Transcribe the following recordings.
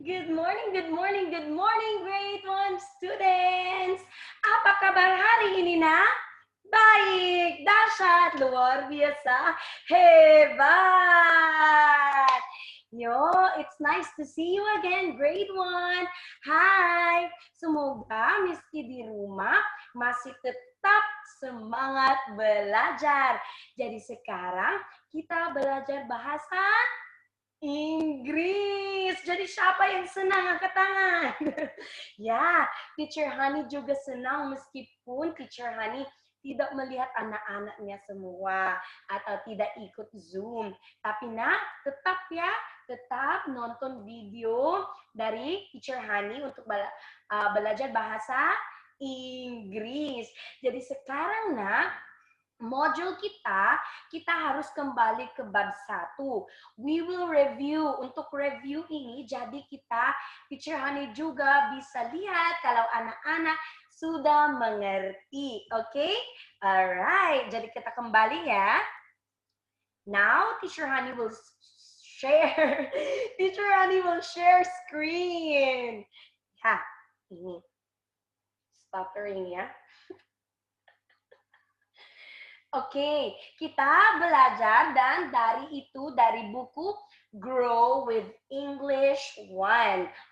Good morning, good morning, grade 1 students! Apa kabar hari ini, nak? Baik, dahsyat, luar biasa, hebat! Yo, it's nice to see you again, grade 1. Hai, semoga meski di rumah masih tetap semangat belajar. Jadi sekarang kita belajar bahasa Inggris. Jadi siapa yang senang angkat tangan? Ya, Teacher Hani juga senang meskipun Teacher Hani tidak melihat anak-anaknya semua atau tidak ikut Zoom. Tapi nak, tetap nonton video dari Teacher Hani untuk belajar bahasa Inggris. Jadi sekarang nak, modul kita harus kembali ke bab 1. We will review. Untuk review ini, jadi Teacher Hani juga bisa lihat kalau anak-anak sudah mengerti. Oke? Alright, jadi kita kembali ya. Now, Teacher Hani will share. Teacher Hani will share screen. Ya, ini. Stuttering ya. Oke, kita belajar dan dari buku Grow with English 1.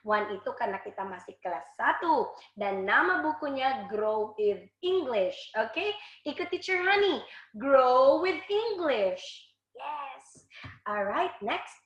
1 itu karena kita masih kelas 1 dan nama bukunya Grow with English. Oke, ikut Teacher Hani. Grow with English. Yes. Alright, next.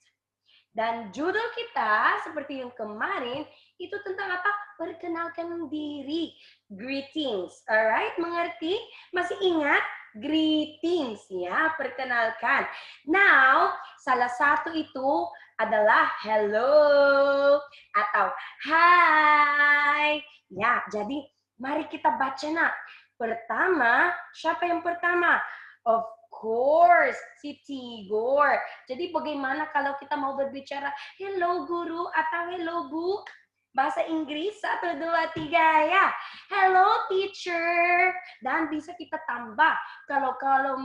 Dan judul kita seperti yang kemarin itu tentang apa? Perkenalkan diri. Greetings. Alright, mengerti? Masih ingat? Greetings ya, perkenalkan. Now, salah satu itu adalah hello atau hi. Ya, jadi mari kita baca nak. Pertama, siapa yang pertama? Of course, si Tigor. Jadi bagaimana kalau kita mau berbicara hello guru atau hello bu? Bahasa Inggris 1, 2, 3 ya. Hello teacher. Dan bisa kita tambah kalau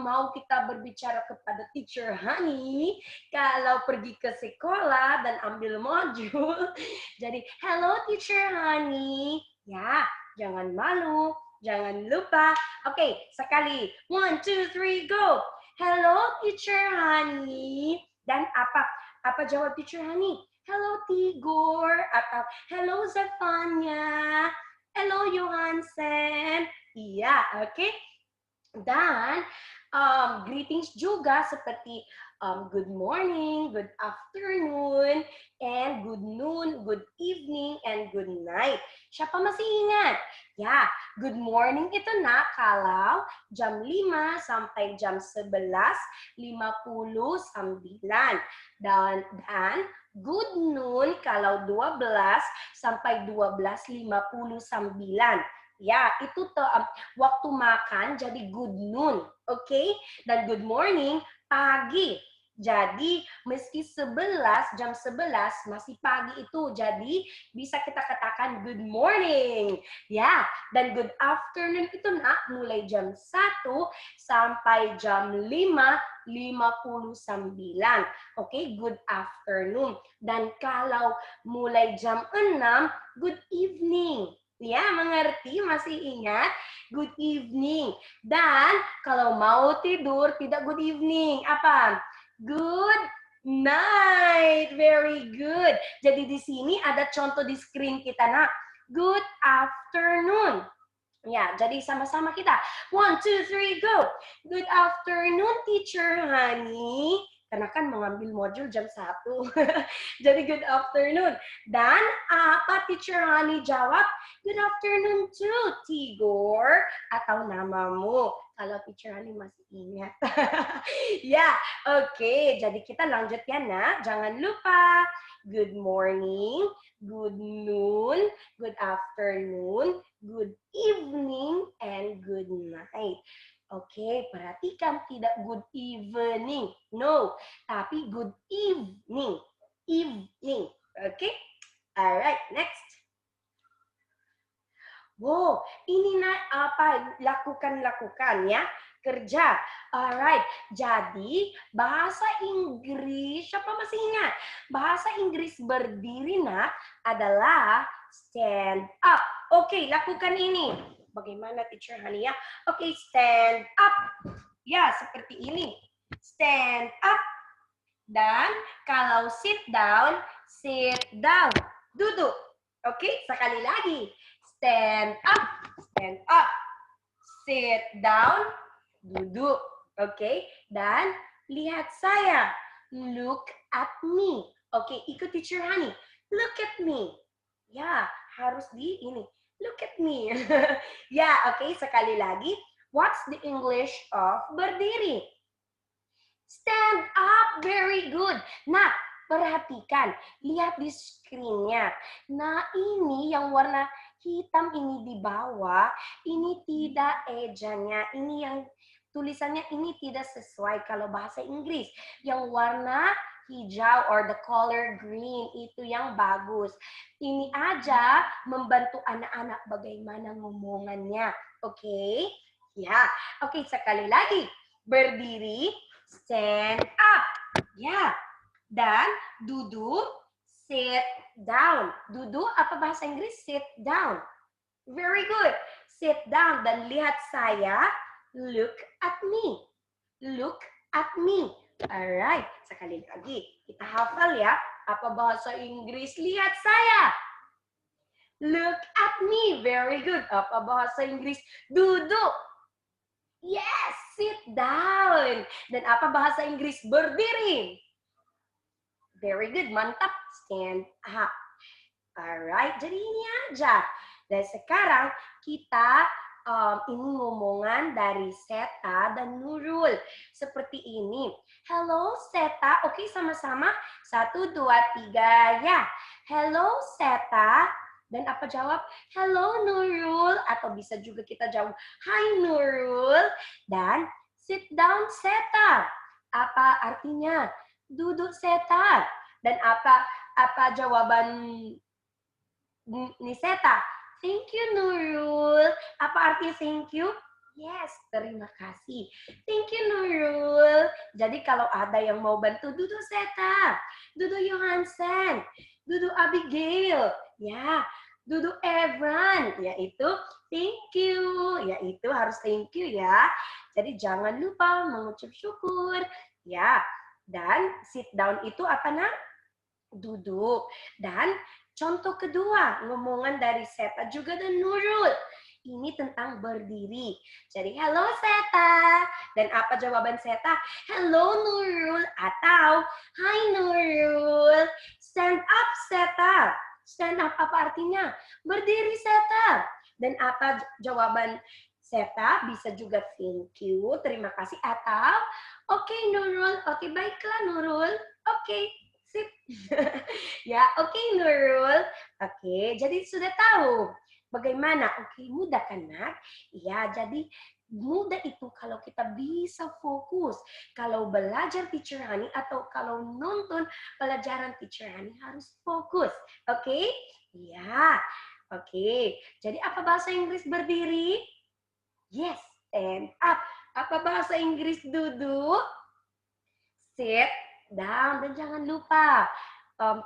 mau kita berbicara kepada Teacher Hani, kalau pergi ke sekolah dan ambil modul. Jadi hello Teacher Hani. Ya, jangan malu, jangan lupa. Oke, sekali. 1, 2, 3, go. Hello Teacher Hani. Dan apa jawab Teacher Hani? Hello Tigor atau hello Zefania, hello Johansen. Iya, oke. Dan greetings juga seperti good morning, good afternoon, and good noon, good evening, and good night. Siapa masih ingat? Ya, good morning itu nak kalau jam 5 sampai jam 11:59. Dan good noon kalau 12 sampai 12:59. Ya, itu waktu makan jadi good noon, oke? Dan good morning pagi. Jadi meski jam 11 masih pagi itu, jadi bisa kita katakan good morning. Ya, dan good afternoon itu nak mulai jam 1 sampai jam 5:59. Oke, good afternoon. Dan kalau mulai jam 6, good evening. Ya, mengerti? Masih ingat? Good evening. Dan kalau mau tidur, tidak good evening. Apa? Good night. Very good. Jadi di sini ada contoh di screen kita, nak. Good afternoon. Ya, jadi sama-sama kita. 1, 2, 3, go. Good afternoon, Teacher Hani. Karena kan mengambil modul jam 1. Jadi good afternoon. Dan apa Teacher Hani jawab? Good afternoon too, Tigor. Atau namamu. Kalau Teacher Hani masih ingat. Ya, oke. Jadi kita lanjut ya, nak. Jangan lupa. Good morning, good noon, good afternoon, good evening, and good night. Oke, perhatikan tidak good evening. No, tapi good evening. Evening. Oke? Alright, next. Wow, ini apa lakukan ya. kerja. Alright, jadi bahasa Inggris, siapa masih ingat? Bahasa Inggris berdiri nak adalah stand up. Oke, lakukan ini. Bagaimana teacher Hani ya? Oke, stand up. Ya, seperti ini. Stand up. Dan kalau sit down, duduk. Oke, sekali lagi. Stand up, sit down, duduk. Oke, dan lihat saya. Look at me. Oke, ikut teacher Hani. Look at me. Ya, harus di ini. Look at me. Ya, oke, sekali lagi. What's the English of berdiri? Stand up, very good. Nah, perhatikan, lihat di screen-nya. Nah, ini yang warna hitam ini di bawah, ini tidak ejanya, ini yang tulisannya ini tidak sesuai kalau bahasa Inggris. Yang warna hijau or the color green itu yang bagus. Ini aja membantu anak-anak bagaimana ngomongannya. Oke? Ya, oke sekali lagi. Berdiri, stand up. Ya. Dan duduk, sit down. Duduk apa bahasa Inggris? Sit down. Very good. Sit down dan lihat saya. Look at me. Look at me. Alright, sekali lagi. Kita hafal ya. Apa bahasa Inggris? Lihat saya. Look at me. Very good. Apa bahasa Inggris? Duduk. Yes, sit down. Dan apa bahasa Inggris? Berdiri. Very good, mantap. Stand up. Alright, jadi ini aja. Dan sekarang kita ini ngomongan dari Seta dan Nurul. Seperti ini. Hello Seta. Oke, sama-sama. 1, 2, 3, ya. Hello Seta. Dan apa jawab? Hello Nurul. Atau bisa juga kita jawab, Hi Nurul. Dan sit down Seta. Apa artinya? Duduk Seta. Dan apa jawaban ni Seta? Thank you Nurul. Apa artinya thank you? Yes, terima kasih. Thank you Nurul. Jadi kalau ada yang mau bantu, duduk Seta, duduk Johansen, duduk Abigail, ya, duduk Evran, yaitu thank you, yaitu harus thank you ya. Jadi jangan lupa mengucap syukur, ya. Dan sit down itu apa nak? Duduk. Dan contoh kedua, ngomongan dari Seta juga dan Nurul. Ini tentang berdiri. Jadi, hello Seta. Dan apa jawaban Seta? Hello Nurul atau Hi Nurul. Stand up Seta. Stand up apa artinya? Berdiri Seta. Dan apa jawaban Seta? Bisa juga thank you, terima kasih atau oke Nurul. Oke, baiklah Nurul. Oke. Sip. Ya, oke Nurul. Oke, jadi sudah tahu bagaimana? Oke, mudah kan nak? Ya, jadi mudah itu kalau kita bisa fokus. Kalau belajar teacher Hani atau kalau nonton pelajaran teacher Hani harus fokus. Oke? Ya. Oke. Jadi apa bahasa Inggris berdiri? Yes, stand up. Apa bahasa Inggris duduk? Sit down. Dan jangan lupa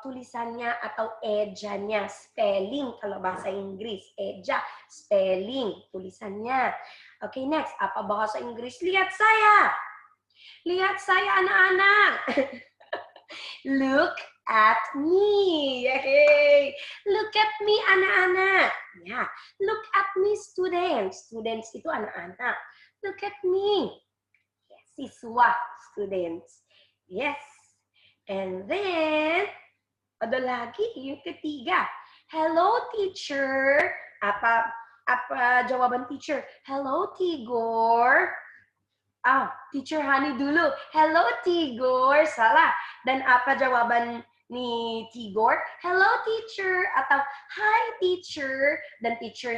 tulisannya atau ejanya, spelling kalau bahasa Inggris. Eja, spelling, tulisannya. Oke, next. Apa bahasa Inggris? Lihat saya. Lihat saya anak-anak. Look at me. Yay. Look at me anak-anak. Ya, look at me students. Students itu anak-anak. Look at me. Siswa, students. Yes. And then, ada lagi yung ketiga. Hello, teacher. Apa jawaban teacher? Hello, Tigor. Teacher Hani dulu. Hello, Tigor. Salah. Dan apa jawaban ni Tigor? Hello, teacher. Atau, hi, teacher. Dan teacher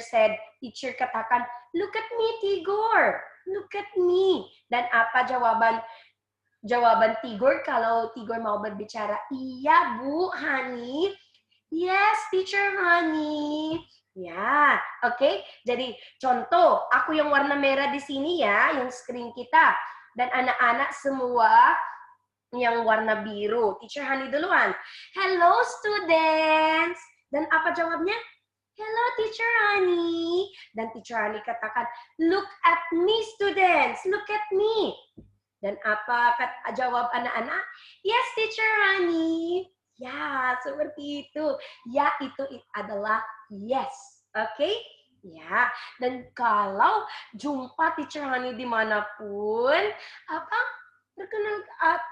katakan, look at me, Tigor. Look at me. Dan apa jawaban Tigor kalau Tigor mau berbicara? Iya, Bu Hani. Yes, teacher Hani. Ya, oke. Jadi contoh, aku yang warna merah di sini ya, yang screen kita. Dan anak-anak semua yang warna biru. Teacher Hani duluan. Hello students. Dan apa jawabnya? Hello Teacher Hani. Dan Teacher Hani katakan, look at me students, look at me. Dan apa jawab anak-anak? Yes Teacher Hani. Ya, seperti itu. Ya, itu adalah yes. Oke? Ya, dan kalau jumpa Teacher Hani dimanapun, apa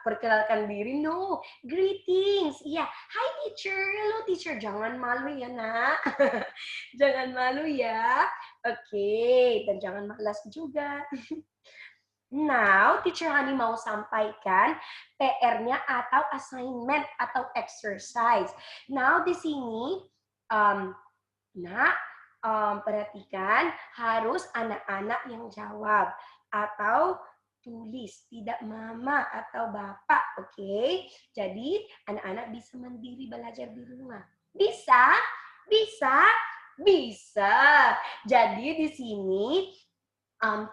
perkenalkan diri, no, greetings, iya, hi teacher, hello teacher, jangan malu ya nak, jangan malu ya, oke, dan jangan malas juga. Now, teacher Hani mau sampaikan PR-nya atau assignment atau exercise. Now, di sini, nak, perhatikan harus anak-anak yang jawab atau tulis, tidak mama atau bapak, oke? Jadi anak-anak bisa mandiri belajar di rumah. Bisa? Bisa? Bisa. Jadi di sini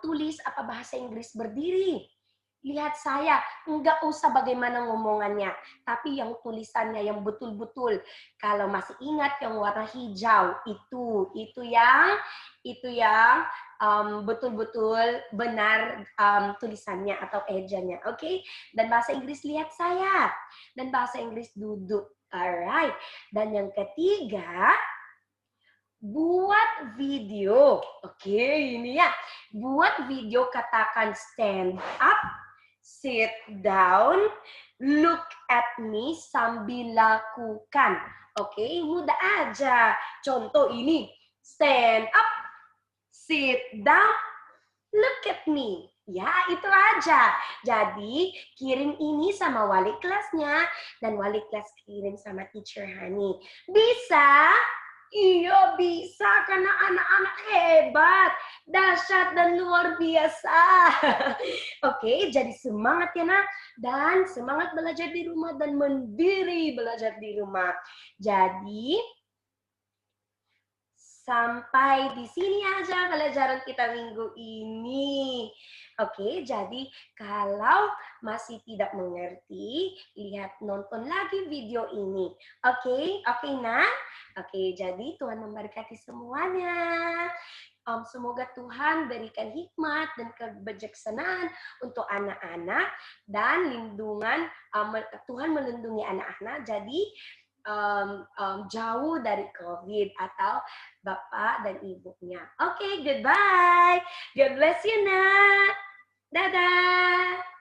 tulis apa bahasa Inggris berdiri. Lihat saya, nggak usah bagaimana ngomongannya, tapi yang tulisannya yang betul-betul. Kalau masih ingat yang warna hijau itu yang betul-betul benar tulisannya atau ejanya, oke? Dan bahasa Inggris lihat saya, dan bahasa Inggris duduk, alright. Dan yang ketiga, buat video, oke ini ya, buat video katakan stand up, sit down, look at me sambil lakukan. Oke, mudah aja. Contoh ini, stand up, sit down, look at me. Ya, itu aja. Jadi, kirim ini sama wali kelasnya, dan wali kelas kirim sama teacher Hani. Bisa? Iya bisa, karena anak-anak hebat, dahsyat dan luar biasa. Oke, jadi semangat ya nak, dan semangat belajar di rumah dan mandiri belajar di rumah. Jadi sampai di sini aja pelajaran kita minggu ini. Oke, jadi kalau masih tidak mengerti, lihat nonton lagi video ini. Oke, oke nak? Oke, jadi Tuhan memberkati semuanya. Semoga Tuhan berikan hikmat dan kebijaksanaan untuk anak-anak dan lindungan Tuhan melindungi anak-anak. Jadi jauh dari COVID atau bapak dan ibunya. Oke, goodbye. God bless you, nak. Dadah.